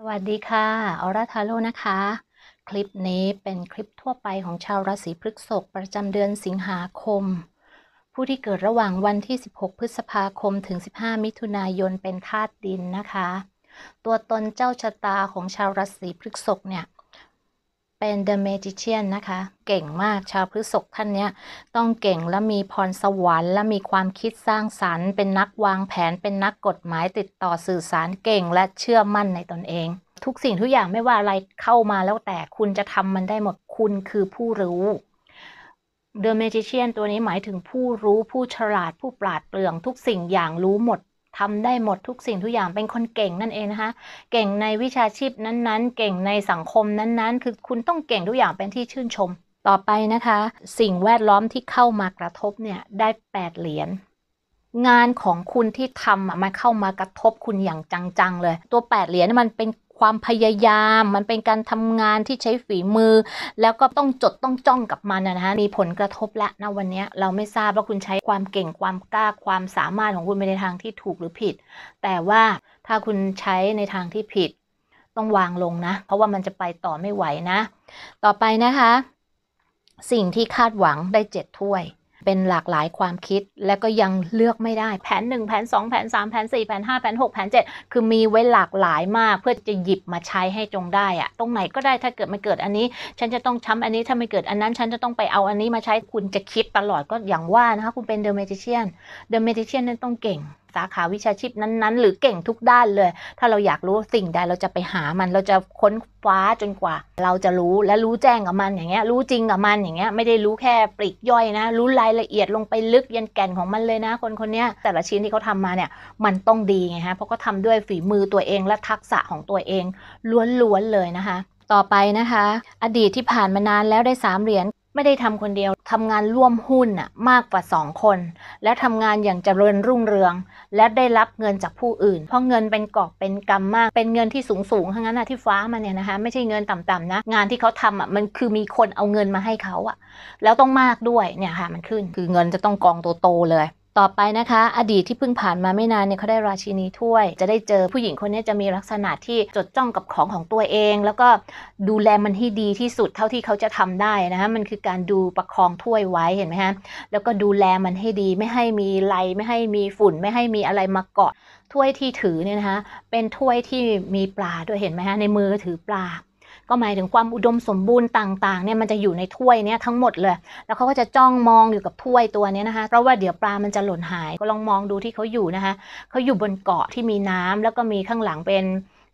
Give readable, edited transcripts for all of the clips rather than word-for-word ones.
สวัสดีค่ะออร่าทาโร่นะคะคลิปนี้เป็นคลิปทั่วไปของชาวราศีพฤษภประจำเดือนสิงหาคมผู้ที่เกิดระหว่างวันที่16พฤษภาคมถึง15มิถุนายนเป็นธาตุดินนะคะตัวตนเจ้าชะตาของชาวราศีพฤษภเนี่ยเป็น The Magician นะคะเก่งมากชาวพฤษภท่านเนี้ยต้องเก่งและมีพรสวรรค์และมีความคิดสร้างสรรค์เป็นนักวางแผนเป็นนักกฎหมายติดต่อสื่อสารเก่งและเชื่อมั่นในตนเองทุกสิ่งทุกอย่างไม่ว่าอะไรเข้ามาแล้วแต่คุณจะทำมันได้หมดคุณคือผู้รู้ The Magician ตัวนี้หมายถึงผู้รู้ผู้ฉลาดผู้ปราดเปรื่องทุกสิ่งอย่างรู้หมดทำได้หมดทุกสิ่งทุกอย่างเป็นคนเก่งนั่นเองนะคะเก่งในวิชาชีพนั้นๆเก่งในสังคมนั้นๆคือคุณต้องเก่งทุกอย่างเป็นที่ชื่นชมต่อไปนะคะสิ่งแวดล้อมที่เข้ามากระทบเนี่ยได้8เหรียญงานของคุณที่ทำมันเข้ามากระทบคุณอย่างจังๆเลยตัว8เหรียญมันเป็นความพยายามมันเป็นการทำงานที่ใช้ฝีมือแล้วก็ต้องจดต้องจ้องกับมันนะคะมีผลกระทบและณวันนี้เราไม่ทราบว่าคุณใช้ความเก่งความกล้าความสามารถของคุณไปในทางที่ถูกหรือผิดแต่ว่าถ้าคุณใช้ในทางที่ผิดต้องวางลงนะเพราะว่ามันจะไปต่อไม่ไหวนะต่อไปนะคะสิ่งที่คาดหวังได้7ถ้วยเป็นหลากหลายความคิดและก็ยังเลือกไม่ได้แผน1แผน2แผน3แผน4แผน5แผน6แผน7คือมีไว้หลากหลายมากเพื่อจะหยิบมาใช้ให้จงได้อะตรงไหนก็ได้ถ้าเกิดมันเกิดอันนี้ฉันจะต้องช้ำอันนี้ถ้าไม่เกิดอันนั้นฉันจะต้องไปเอาอันนี้มาใช้คุณจะคิดตลอดก็อย่างว่านะคะคุณเป็น The Magician The Magician นั้นต้องเก่งสาขาวิชาชีพนั้นๆหรือเก่งทุกด้านเลยถ้าเราอยากรู้สิ่งใดเราจะไปหามันเราจะค้นคว้าจนกว่าเราจะรู้และรู้แจ้งกับมันอย่างเงี้ยรู้จริงกับมันอย่างเงี้ยไม่ได้รู้แค่ปลีกย่อยนะรู้รายละเอียดลงไปลึกยันแก่นของมันเลยนะคนเนี้ยแต่ละชิ้นที่เขาทำมาเนี่ยมันต้องดีไงฮะเพราะเขาทำด้วยฝีมือตัวเองและทักษะของตัวเองล้วนๆเลยนะคะต่อไปนะคะอดีตที่ผ่านมานานแล้วได้3เหรียญไม่ได้ทำคนเดียวทำงานร่วมหุ้นน่ะมากกว่า2คนและทำงานอย่างเจริญรุ่งเรืองและได้รับเงินจากผู้อื่นเพราะเงินเป็นกอบเป็นกำมากเป็นเงินที่สูงทั้งนั้นนะที่ฟ้ามันเนี่ยนะคะไม่ใช่เงินต่ำๆนะงานที่เขาทำมันคือมีคนเอาเงินมาให้เขาแล้วต้องมากด้วยเนี่ยค่ะมันขึ้นคือเงินจะต้องกองโตๆเลยต่อไปนะคะอดีตที่เพิ่งผ่านมาไม่นานเนี่ยเขาได้ราชินีถ้วยจะได้เจอผู้หญิงคนนี้จะมีลักษณะที่จดจ้องกับของตัวเองแล้วก็ดูแลมันให้ดีที่สุดเท่าที่เขาจะทำได้นะคะมันคือการดูประคองถ้วยไว้เห็นไหมฮะแล้วก็ดูแลมันให้ดีไม่ให้มีไรไม่ให้มีฝุ่นไม่ให้มีอะไรมาเกาะถ้วยที่ถือเนี่ยนะคะเป็นถ้วยที่มีปลาด้วยเห็นไหมฮะในมือถือปลาก็หมายถึงความอุดมสมบูรณ์ต่างๆเนี่ยมันจะอยู่ในถ้วยนี้ทั้งหมดเลยแล้วเขาก็จะจ้องมองอยู่กับถ้วยตัวนี้นะคะเพราะว่าเดี๋ยวปลามันจะหล่นหายก็ลองมองดูที่เขาอยู่นะคะเขาอยู่บนเกาะที่มีน้ำแล้วก็มีข้างหลังเป็น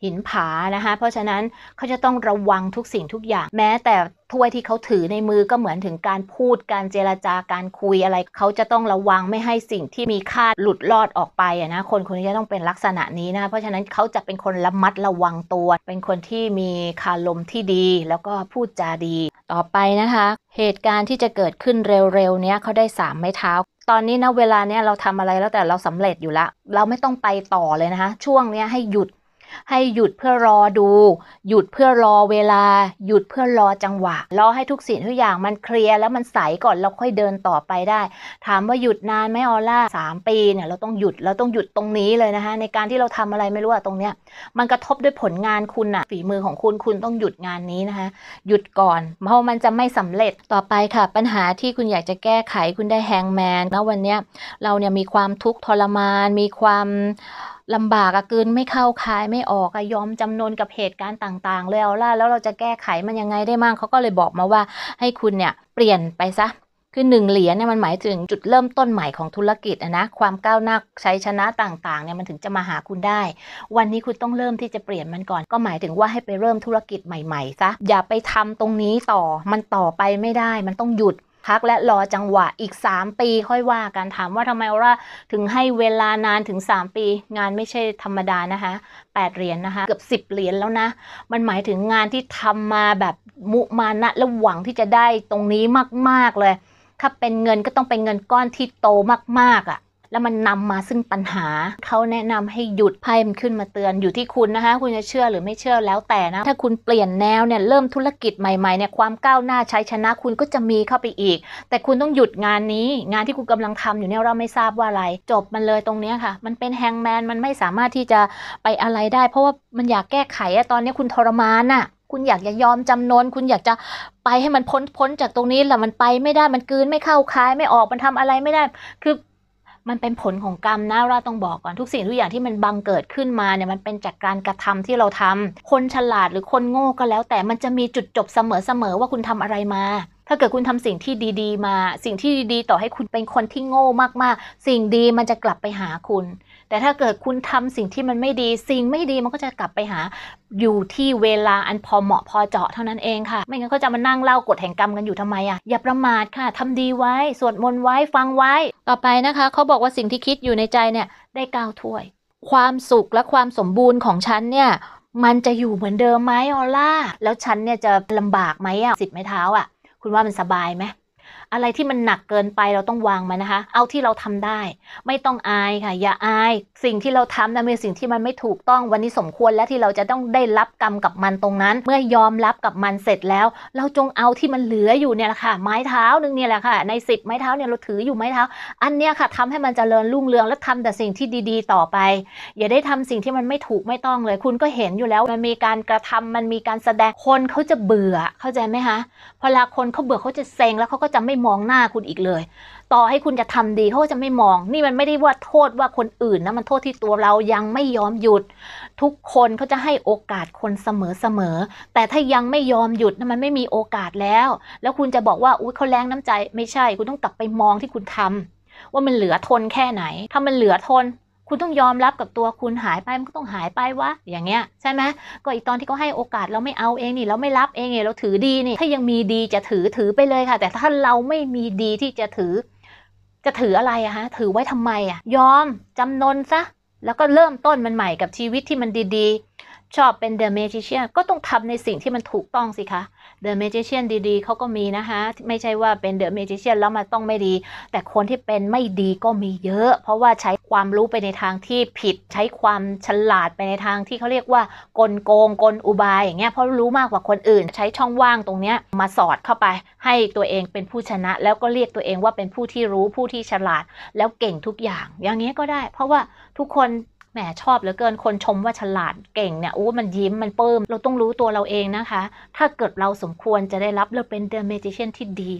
หินผานะคะเพราะฉะนั้นเขาจะต้องระวังทุกสิ่งทุกอย่างแม้แต่ถ้วยที่เขาถือในมือก็เหมือนถึงการพูดการเจรจาการคุยอะไรเขาจะต้องระวังไม่ให้สิ่งที่มีค่าหลุดลอดออกไปนะคนนี้จะต้องเป็นลักษณะนี้นะเพราะฉะนั้นเขาจะเป็นคนระมัดระวังตัวเป็นคนที่มีคารมที่ดีแล้วก็พูดจาดีต่อไปนะคะเหตุการณ์ที่จะเกิดขึ้นเร็วๆเนี้ยเขาได้3ไม้เท้าตอนนี้นะเวลาเนี้ยเราทำอะไรแล้วแต่เราสำเร็จอยู่แล้วเราไม่ต้องไปต่อเลยนะคะช่วงเนี้ยให้หยุดเพื่อรอดูหยุดเพื่อรอเวลาหยุดเพื่อรอจังหวะรอให้ทุกสิ่งทุกอย่างมันเคลียร์แล้วมันใสก่อนเราค่อยเดินต่อไปได้ถามว่าหยุดนานไหมออร่า3 ปีเนี่ยเราต้องหยุดตรงนี้เลยนะคะในการที่เราทำอะไรไม่รู้ตรงเนี้ยมันกระทบด้วยผลงานคุณฝีมือของคุณต้องหยุดงานนี้นะคะหยุดก่อนเพราะมันจะไม่สำเร็จต่อไปค่ะปัญหาที่คุณอยากจะแก้ไขคุณได้แฮงแมนนะวันเนี้ยเราเนี่ยมีความทุกข์ทรมานมีความลำบากกลืนไม่เข้าคายไม่ออกยอมจำนนกับเหตุการณ์ต่างๆเลยเอาล่ะแล้วเราจะแก้ไขมันยังไงได้มั่งเขาก็เลยบอกมาว่าให้คุณเนี่ยเปลี่ยนไปซะคือ1เหรียญเนี่ยมันหมายถึงจุดเริ่มต้นใหม่ของธุรกิจนะความก้าวหน้าชัยชนะต่างๆเนี่ยมันถึงจะมาหาคุณได้วันนี้คุณต้องเริ่มที่จะเปลี่ยนมันก่อนก็หมายถึงว่าให้ไปเริ่มธุรกิจใหม่ๆซะอย่าไปทำตรงนี้ต่อมันต่อไปไม่ได้มันต้องหยุดพักและรอจังหวะอีก3 ปีค่อยว่ากันถามว่าทำไมว่าถึงให้เวลานานถึง3 ปีงานไม่ใช่ธรรมดานะคะ8เหรียญนะคะเกือบ10เหรียญแล้วนะมันหมายถึงงานที่ทำมาแบบมุมานะและหวังที่จะได้ตรงนี้มากๆเลยถ้าเป็นเงินก็ต้องเป็นเงินก้อนที่โตมาก แล้วมันนำมาซึ่งปัญหาเขาแนะนำให้หยุดไพ่มันขึ้นมาเตือนอยู่ที่คุณนะคะคุณจะเชื่อหรือไม่เชื่อแล้วแต่นะถ้าคุณเปลี่ยนแนวเนี่ยเริ่มธุรกิจใหม่ๆเนี่ยความก้าวหน้าชัยชนะคุณก็จะมีเข้าไปอีกแต่คุณต้องหยุดงานนี้งานที่คุณกำลังทำอยู่เนี่ยเราไม่ทราบว่าอะไรจบมันเลยตรงนี้ค่ะมันเป็นแฮงแมนมันไม่สามารถที่จะไปอะไรได้เพราะว่ามันอยากแก้ไขตอนนี้คุณทรมานน่ะคุณอยากจะยอมจำนนคุณอยากจะไปให้มันพ้นจากตรงนี้แหละมันไปไม่ได้มันกลืนไม่เข้าคายไม่ออกมันทำอะไรไม่ได้คือมันเป็นผลของกรรมนะเราต้องบอกก่อนทุกสิ่งทุกอย่างที่มันบังเกิดขึ้นมาเนี่ยมันเป็นจากการกระทำที่เราทำคนฉลาดหรือคนโง่ก็แล้วแต่มันจะมีจุดจบเสมอว่าคุณทำอะไรมาถ้าเกิดคุณทำสิ่งที่ดีๆมาสิ่งที่ดีๆต่อให้คุณเป็นคนที่โง่มากๆสิ่งดีมันจะกลับไปหาคุณแต่ถ้าเกิดคุณทำสิ่งที่มันไม่ดีสิ่งไม่ดีมันก็จะกลับไปหาอยู่ที่เวลาอันพอเหมาะพอเจาะเท่านั้นเองค่ะไม่งั้นก็จะมานั่งเล่ากฎแห่งกรรมกันอยู่ทำไมอย่าประมาทค่ะทำดีไว้สวดมนต์ไว้ฟังไว้ต่อไปนะคะเขาบอกว่าสิ่งที่คิดอยู่ในใจเนี่ยได้9 ถ้วยความสุขและความสมบูรณ์ของฉันเนี่ยมันจะอยู่เหมือนเดิมไหมออล่าแล้วฉันเนี่ยจะลำบากไหม10 ไม้เท้าคุณว่ามันสบายไหมอะไรที่มันหนักเกินไปเราต้องวางมันนะคะเอาที่เราทำได้ไม่ต้องอายค่ะอย่าอายสิ่งที่เราทำนะเป็นสิ่งที่มันไม่ถูกต้องวันนี้สมควรแล้วที่เราจะต้องได้รับกรรมกับมันตรงนั้นเมื่อยอมรับกับมันเสร็จแล้วเราจงเอาที่มันเหลืออยู่เนี่ยแหละค่ะไม้เท้านึงเนี่ยแหละค่ะใน10 ไม้เท้าเนี่ยเราถืออยู่ไม้เท้าอันเนี้ยค่ะทำให้มันเจริญรุ่งเรืองและทำแต่สิ่งที่ดีๆต่อไปอย่าได้ทำสิ่งที่มันไม่ถูกไม่ต้องเลยคุณก็เห็นอยู่แล้วมันมีการกระทำมันมีการแสดงคนเขาจะเบื่อเข้าใจไหมคะพอเวลาคนเขาเบื่อเขาจะเซ็งแล้วเขาก็จะไม่มองหน้าคุณอีกเลยต่อให้คุณจะทำดีเขาก็จะไม่มองนี่มันไม่ได้ว่าโทษว่าคนอื่นนะมันโทษที่ตัวเรายังไม่ยอมหยุดทุกคนเขาจะให้โอกาสคนเสมอแต่ถ้ายังไม่ยอมหยุดนะมันไม่มีโอกาสแล้วคุณจะบอกว่าอุ๊ยเขาแรงน้ำใจไม่ใช่คุณต้องกลับไปมองที่คุณทำว่ามันเหลือทนแค่ไหนถ้ามันเหลือทนคุณต้องยอมรับกับตัวคุณหายไปมันก็ต้องหายไปวะอย่างเงี้ยใช่ไหมก็อีกตอนที่เขาให้โอกาสเราไม่เอาเองนี่เราไม่รับเองนี่เราถือดีนี่ถ้ายังมีดีจะถือไปเลยค่ะแต่ถ้าเราไม่มีดีที่จะถืออะไรฮะถือไว้ทำไมยอมจำนนซะแล้วก็เริ่มต้นมันใหม่กับชีวิตที่มันดีๆชอบเป็น The Magician ก็ต้องทำในสิ่งที่มันถูกต้องสิคะ The Magician ดีๆเขาก็มีนะคะไม่ใช่ว่าเป็น The Magician แล้วมันต้องไม่ดีแต่คนที่เป็นไม่ดีก็มีเยอะเพราะว่าใช้ความรู้ไปในทางที่ผิดใช้ความฉลาดไปในทางที่เขาเรียกว่ากลโกงกลอุบายอย่างเงี้ยเพราะรู้มากกว่าคนอื่นใช้ช่องว่างตรงเนี้ยมาสอดเข้าไปให้ตัวเองเป็นผู้ชนะแล้วก็เรียกตัวเองว่าเป็นผู้ที่รู้ผู้ที่ฉลาดแล้วเก่งทุกอย่างอย่างนี้ก็ได้เพราะว่าทุกคนแหมชอบเหลือเกินคนชมว่าฉลาดเก่งเนี่ยมันยิ้มมันเปิ้มเราต้องรู้ตัวเราเองนะคะถ้าเกิดเราสมควรจะได้รับเราเป็น The Magician ที่ดี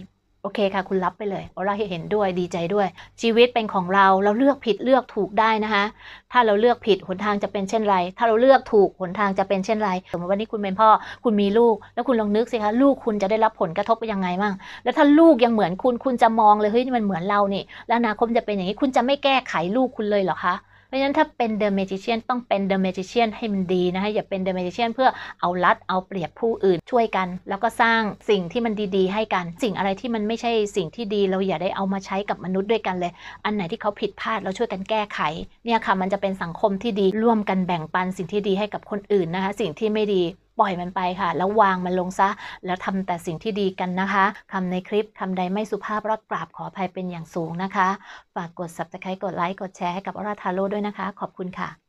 โอเคค่ะคุณรับไปเลยเราเห็นด้วยดีใจด้วยชีวิตเป็นของเราเลือกผิดเลือกถูกได้นะคะถ้าเราเลือกผิดหนทางจะเป็นเช่นไรถ้าเราเลือกถูกหนทางจะเป็นเช่นไรสมมติวันนี้คุณเป็นพ่อคุณมีลูกแล้วคุณลองนึกสิคะลูกคุณจะได้รับผลกระทบยังไงบ้างแล้วถ้าลูกยังเหมือนคุณจะมองเลยเฮ้ยมันเหมือนเรานี่แล้วอนาคตจะเป็นอย่างนี้คุณจะไม่แก้ไขลูกคุณเลยเหรอคะเพราะฉะนั้นถ้าเป็น The Magician ต้องเป็น The Magician ให้มันดีนะคะอย่าเป็น The Magician เพื่อเอารัดเอาเปรียบผู้อื่นช่วยกันแล้วก็สร้างสิ่งที่มันดีๆให้กันสิ่งอะไรที่มันไม่ใช่สิ่งที่ดีเราอย่าได้เอามาใช้กับมนุษย์ด้วยกันเลยอันไหนที่เขาผิดพลาดเราช่วยกันแก้ไขเนี่ยค่ะมันจะเป็นสังคมที่ดีร่วมกันแบ่งปันสิ่งที่ดีให้กับคนอื่นนะคะสิ่งที่ไม่ดีปล่อยมันไปค่ะแล้ววางมันลงซะแล้วทำแต่สิ่งที่ดีกันนะคะคำในคลิปคำใดไม่สุภาพรักกราบขออภัยเป็นอย่างสูงนะคะฝากกด Subscribe กดไลค์กดแชร์ให้กับออร่าทาโร่ด้วยนะคะขอบคุณค่ะ